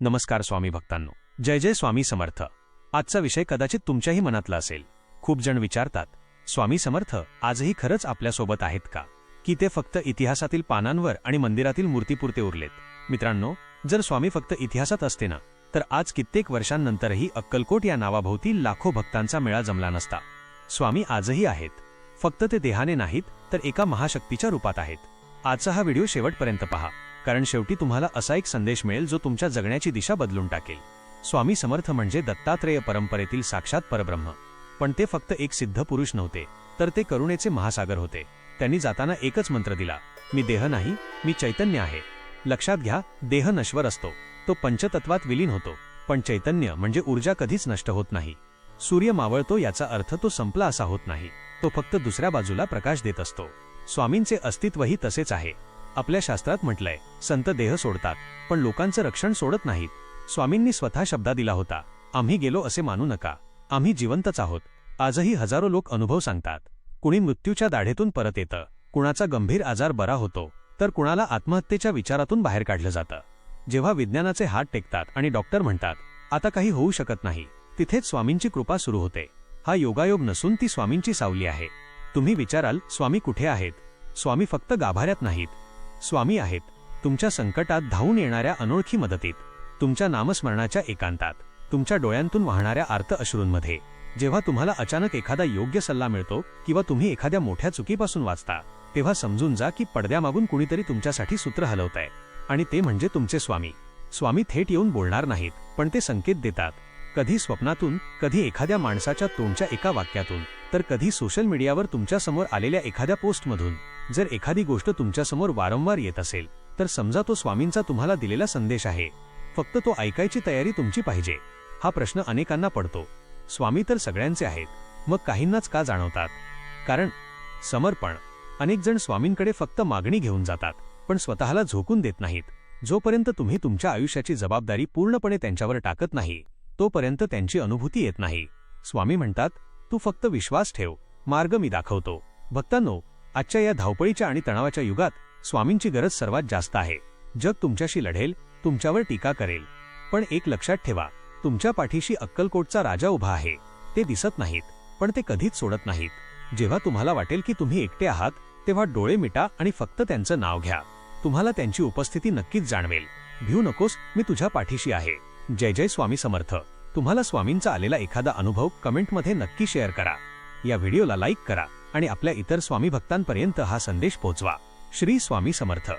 नमस्कार स्वामी भक्तांनो, जय जय स्वामी समर्थ। आजचा विषय कदाचित तुमच्याही मनातला असेल। खूप जण विचारतात, स्वामी समर्थ आजही खरंच आपल्यासोबत आहेत का, की ते फक्त इतिहासातील पानांवर आणि मंदिरातील मूर्तीपुरते उरलेत? मित्रांनो, जर स्वामी फक्त इतिहासात असते ना, तर आज कित्येक वर्षांनंतरही अक्कलकोट या नावाभोवती लाखो भक्तांचा मेळा जमला नसता। स्वामी आजही आहेत, फक्त ते देहाने नाहीत तर एका महाशक्तीच्या रूपात आहेत। आजचा हा व्हिडिओ शेवटपर्यंत पहा, कारण शेवटी तुम्हाला असा एक संदेश मिळेल जो तुमच्या जगण्याची दिशा बदलून टाकेल। स्वामी समर्थ म्हणजे दत्तात्रेय परंपरेतील साक्षात परब्रह्म, पण ते फक्त एक सिद्ध पुरुष नव्हते, तर ते करुणेचे महासागर होते। त्यांनी जाताना एकच मंत्र दिला, मी देह नाही, मी चैतन्य आहे। लक्षात घ्या, देह नश्वर असतो, तो पंचतत्वात विलीन होतो, पण चैतन्य म्हणजे ऊर्जा कधीच नष्ट होत नाही। सूर्य मावळतो याचा अर्थ तो संपला असा होत नाही, तो फक्त दुसऱ्या बाजूला प्रकाश देत असतो। स्वामींचे अस्तित्वही तसेच आहे। आपल्या शास्त्रात म्हटलंय, संत देह सोडतात पण लोकांचं रक्षण सोडत नाहीत। स्वामींनी स्वतः शब्द दिला होता, आम्ही गेलो असे मानू नका, आम्ही जिवंतच आहोत। आजही हजारो लोक अनुभव सांगतात। कुणी मृत्यूच्या दाढेतून परत येतं, कुणाचा गंभीर आजार बरा होतो, तर कुणाला आत्महत्येच्या विचारातून बाहेर काढलं जातं। जेव्हा विज्ञानाचे हात टेकतात आणि डॉक्टर म्हणतात आता काही होऊ शकत नाही, तिथेच स्वामींची कृपा सुरू होते। हा योगायोग नसून ती स्वामींची सावली आहे। तुम्ही विचाराल, स्वामी कुठे आहेत? स्वामी फक्त गाभाऱ्यात नाहीत, स्वामी आहेत तुमच्या संकटात धावून येणाऱ्या अनोळखी मदतीत, तुमच्या नामस्मरणाच्या एकांतात, तुमच्या डोळ्यांतून वाहणाऱ्या आर्त अश्रूंमध्ये। जेव्हा तुम्हाला अचानक एखादा योग्य सल्ला मिळतो किंवा तुम्ही एखाद्या मोठ्या चुकीपासून वाचता, तेव्हा समजून जा की पडद्यामागून कुणीतरी तुमच्यासाठी सूत्र हलवतंय, आणि ते म्हणजे तुमचे स्वामी। स्वामी थेट येऊन बोलणार नाहीत, पण ते संकेत देतात, कधी स्वप्नातून, कधी एखाद्या माणसाच्या तोंडच्या एका वाक्यातून, तर कधी सोशल मीडियावर तुमच्या समोर आलेल्या एखाद्या पोस्टमधून। जर एखादी गोष्ट तुमच्यासमोर वारंवार येत असेल, तर समजा तो स्वामींचा तुम्हाला दिलेला संदेश आहे, फक्त तो ऐकायची तयारी तुमची पाहिजे। हा प्रश्न अनेकांना पडतो, स्वामी तर सगळ्यांचे आहेत, मग काहींनाच का जाणवतात? कारण समर्पण। अनेक जण स्वामींकडे फक्त मागणी घेऊन जातात, पण स्वतःला झोकून देत नाहीत। जोपर्यंत तुम्ही तुमच्या आयुष्याची जबाबदारी पूर्णपणे त्यांच्यावर टाकत नाही, तोपर्यंत त्यांची अनुभूती येत नाही। स्वामी म्हणतात, तू फक्त विश्वास ठेव, मार्ग मी दाखवतो। भक्तांनो, आजच्या या धावपळीच्या आणि तणावाच्या युगात स्वामींची गरज सर्वात जास्त आहे। जग तुमच्याशी लढेल, तुमच्यावर टीका करेल, पण एक लक्षात ठेवा, तुमच्या पाठीशी अक्कलकोटचा राजा उभा आहे। ते दिसत नाहीत, पण ते कधीच सोडत नाहीत। जेव्हा तुम्हाला वाटेल की तुम्ही एकटे आहात, तेव्हा डोळे मिटा आणि फक्त त्यांचं नाव घ्या। तुम्हाला त्यांची उपस्थिती नक्कीच जाणवेल। भिऊ नकोस, मी तुझ्या पाठीशी आहे। जय जय स्वामी समर्थ। तुम्हाला स्वामींचा आलेला एखादा अनुभव कमेंटमध्ये नक्की शेअर करा। या व्हिडिओला लाईक करा आणि आपल्या इतर स्वामी भक्तांपर्यंत हा संदेश पोहोचवा। श्री स्वामी समर्थ।